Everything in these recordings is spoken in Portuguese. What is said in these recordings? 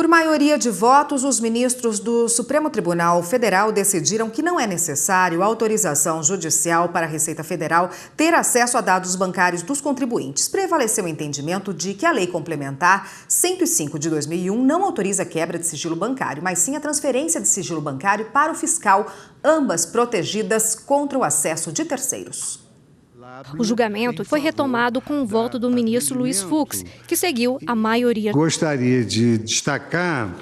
Por maioria de votos, os ministros do Supremo Tribunal Federal decidiram que não é necessário autorização judicial para a Receita Federal ter acesso a dados bancários dos contribuintes. Prevaleceu o entendimento de que a Lei Complementar 105 de 2001 não autoriza a quebra de sigilo bancário, mas sim a transferência de sigilo bancário para o fiscal, ambas protegidas contra o acesso de terceiros. O julgamento foi retomado com o voto do ministro Luiz Fux, que seguiu a maioria. Gostaria de destacar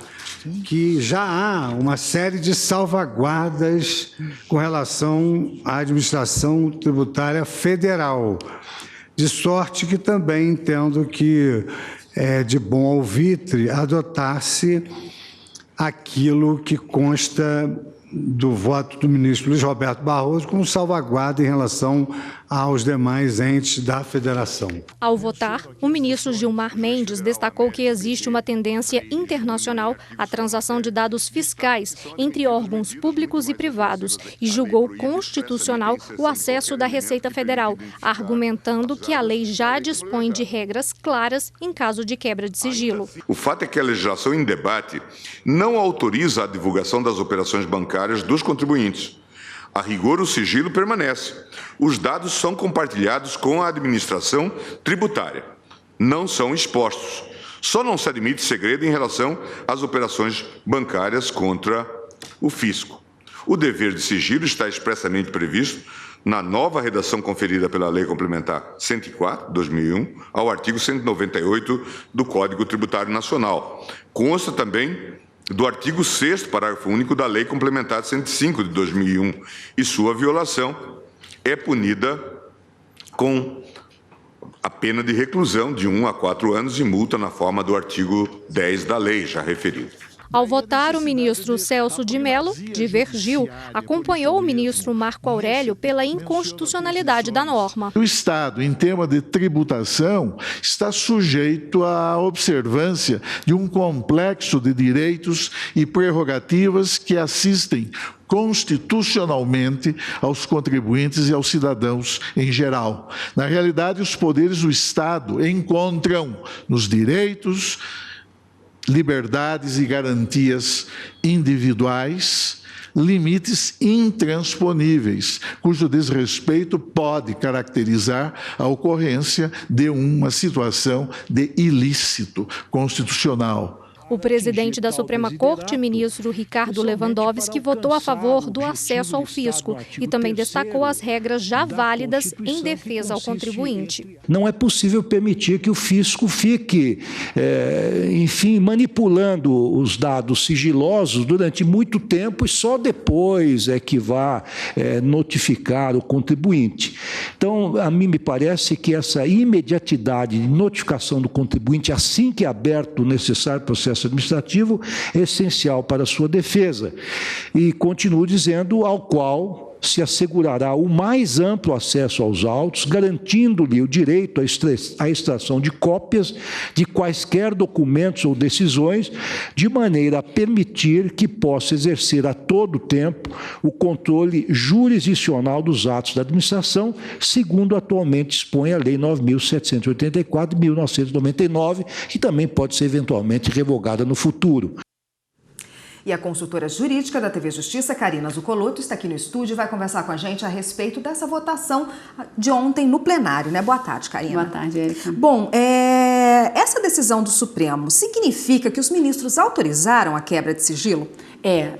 que já há uma série de salvaguardas com relação à administração tributária federal, de sorte que também entendo que é de bom alvitre adotar-se aquilo que consta do voto do ministro Luiz Roberto Barroso como salvaguarda em relação aos demais entes da federação. Ao votar, o ministro Gilmar Mendes destacou que existe uma tendência internacional à transação de dados fiscais entre órgãos públicos e privados e julgou constitucional o acesso da Receita Federal, argumentando que a lei já dispõe de regras claras em caso de quebra de sigilo. O fato é que a legislação em debate não autoriza a divulgação das operações bancárias dos contribuintes. A rigor, o sigilo permanece. Os dados são compartilhados com a administração tributária. Não são expostos. Só não se admite segredo em relação às operações bancárias contra o fisco. O dever de sigilo está expressamente previsto na nova redação conferida pela Lei Complementar 104, 2001, ao artigo 198 do Código Tributário Nacional. Consta também do artigo 6º, parágrafo único da Lei Complementar 105 de 2001, e sua violação é punida com a pena de reclusão de 1 a 4 anos e multa na forma do artigo 10 da lei já referido. Ao votar, o ministro Celso de Mello divergiu, acompanhou o ministro Marco Aurélio pela inconstitucionalidade da norma. O Estado, em tema de tributação, está sujeito à observância de um complexo de direitos e prerrogativas que assistem constitucionalmente aos contribuintes e aos cidadãos em geral. Na realidade, os poderes do Estado encontram nos direitos, liberdades e garantias individuais, limites intransponíveis, cujo desrespeito pode caracterizar a ocorrência de uma situação de ilícito constitucional. O presidente da Suprema Corte, ministro Ricardo Lewandowski, votou a favor do acesso ao fisco e também destacou as regras já válidas em defesa ao contribuinte. Não é possível permitir que o fisco fique, enfim, manipulando os dados sigilosos durante muito tempo e só depois é que vá notificar o contribuinte. Então, a mim me parece que essa imediatidade de notificação do contribuinte, assim que é aberto o necessário processo administrativo, é essencial para a sua defesa. E continuo dizendo, ao qual se assegurará o mais amplo acesso aos autos, garantindo-lhe o direito à extração de cópias de quaisquer documentos ou decisões, de maneira a permitir que possa exercer a todo tempo o controle jurisdicional dos atos da administração, segundo atualmente expõe a Lei 9.784 de 1999, que também pode ser eventualmente revogada no futuro. E a consultora jurídica da TV Justiça, Karina Zucolotto, está aqui no estúdio e vai conversar com a gente a respeito dessa votação de ontem no plenário, né? Boa tarde, Karina. Boa tarde, Érica. Bom, essa decisão do Supremo significa que os ministros autorizaram a quebra de sigilo?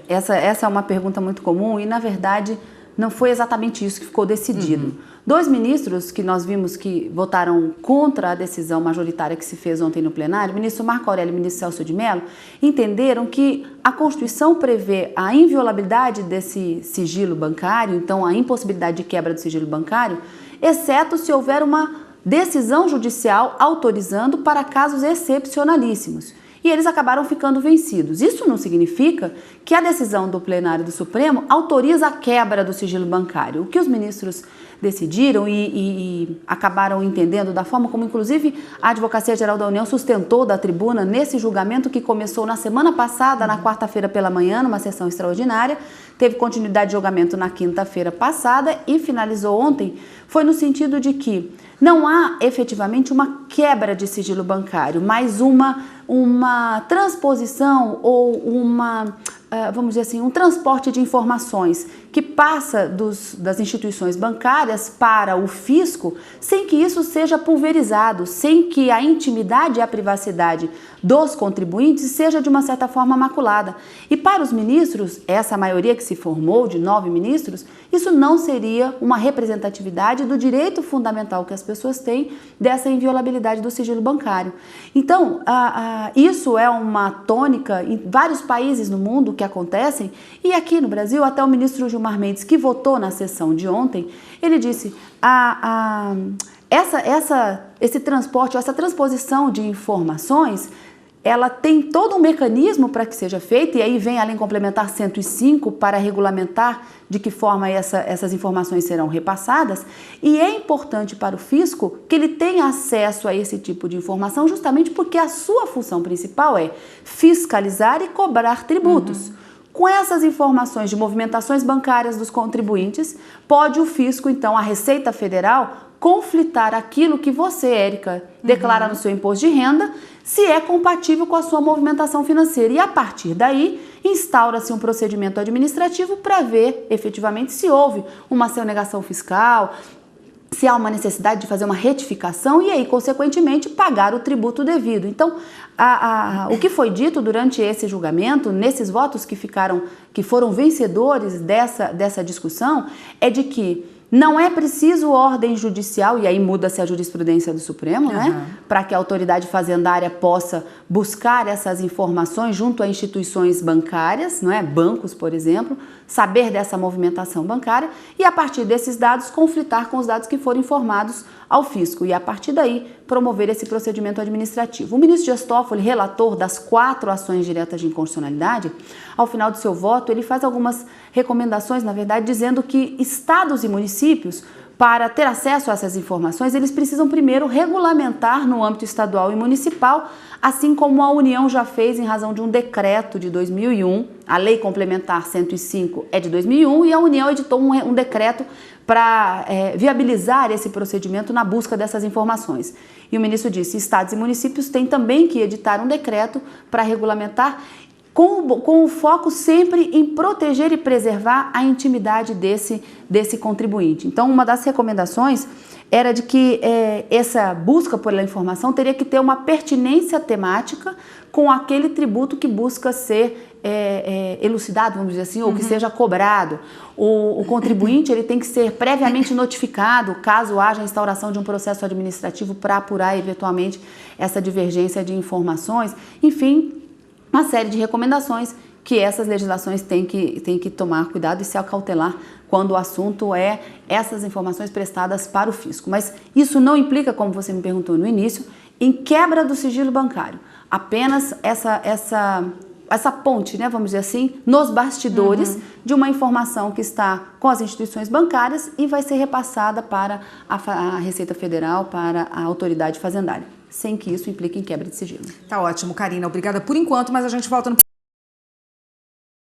Essa é uma pergunta muito comum e, na verdade, não foi exatamente isso que ficou decidido. Dois ministros que nós vimos que votaram contra a decisão majoritária que se fez ontem no plenário, o ministro Marco Aurélio e o ministro Celso de Mello, entenderam que a Constituição prevê a inviolabilidade desse sigilo bancário, então a impossibilidade de quebra do sigilo bancário, exceto se houver uma decisão judicial autorizando para casos excepcionalíssimos. E eles acabaram ficando vencidos. Isso não significa que a decisão do plenário do Supremo autoriza a quebra do sigilo bancário. O que os ministros decidiram e acabaram entendendo da forma como, inclusive, a Advocacia Geral da União sustentou da tribuna nesse julgamento que começou na semana passada, na quarta-feira pela manhã, numa sessão extraordinária, teve continuidade de julgamento na quinta-feira passada e finalizou ontem, foi no sentido de que não há efetivamente uma quebra de sigilo bancário, mas uma transposição ou vamos dizer assim, um transporte de informações que passa das instituições bancárias para o fisco sem que isso seja pulverizado, sem que a intimidade e a privacidade dos contribuintes seja de uma certa forma maculada. E para os ministros, essa maioria que se formou, de 9 ministros, isso não seria uma representatividade do direito fundamental que as pessoas têm dessa inviolabilidade do sigilo bancário. Então, isso é uma tônica em vários países no mundo que acontecem, e aqui no Brasil, até o ministro Gilmar Mendes, que votou na sessão de ontem, ele disse esse transporte, essa transposição de informações, ela tem todo um mecanismo para que seja feita, e aí vem a Lei Complementar 105 para regulamentar de que forma essas informações serão repassadas, e é importante para o fisco que ele tenha acesso a esse tipo de informação, justamente porque a sua função principal é fiscalizar e cobrar tributos. Com essas informações de movimentações bancárias dos contribuintes, pode o fisco, então, a Receita Federal, conflitar aquilo que você, Érica, declara no seu imposto de renda, se é compatível com a sua movimentação financeira. E a partir daí, instaura-se um procedimento administrativo para ver efetivamente se houve uma sonegação fiscal, se há uma necessidade de fazer uma retificação e aí, consequentemente, pagar o tributo devido. Então, o que foi dito durante esse julgamento, nesses votos que foram vencedores dessa discussão, é de que não é preciso ordem judicial, e aí muda-se a jurisprudência do Supremo, né? Para que a autoridade fazendária possa buscar essas informações junto a instituições bancárias, não é? Bancos, por exemplo, saber dessa movimentação bancária e, a partir desses dados, conflitar com os dados que foram informados ao fisco e, a partir daí, promover esse procedimento administrativo. O ministro Dias Toffoli, relator das 4 ações diretas de inconstitucionalidade, ao final do seu voto, ele faz algumas recomendações, na verdade, dizendo que estados e municípios, para ter acesso a essas informações, eles precisam primeiro regulamentar no âmbito estadual e municipal, assim como a União já fez em razão de um decreto de 2001, a Lei Complementar 105 é de 2001, e a União editou um decreto para viabilizar esse procedimento na busca dessas informações. E o ministro disse, estados e municípios têm também que editar um decreto para regulamentar, com o foco sempre em proteger e preservar a intimidade desse contribuinte. Então, uma das recomendações era de que essa busca pela informação teria que ter uma pertinência temática com aquele tributo que busca ser elucidado, vamos dizer assim, ou que seja cobrado. O contribuinte ele tem que ser previamente notificado caso haja instauração de um processo administrativo para apurar eventualmente essa divergência de informações. Enfim, uma série de recomendações que essas legislações têm que tomar cuidado e se acautelar quando o assunto é essas informações prestadas para o fisco. Mas isso não implica, como você me perguntou no início, em quebra do sigilo bancário. Apenas essa ponte, né, vamos dizer assim, nos bastidores de uma informação que está com as instituições bancárias e vai ser repassada para a Receita Federal, para a autoridade fazendária, sem que isso implique em quebra de sigilo. Tá ótimo, Karina. Obrigada por enquanto, mas a gente volta no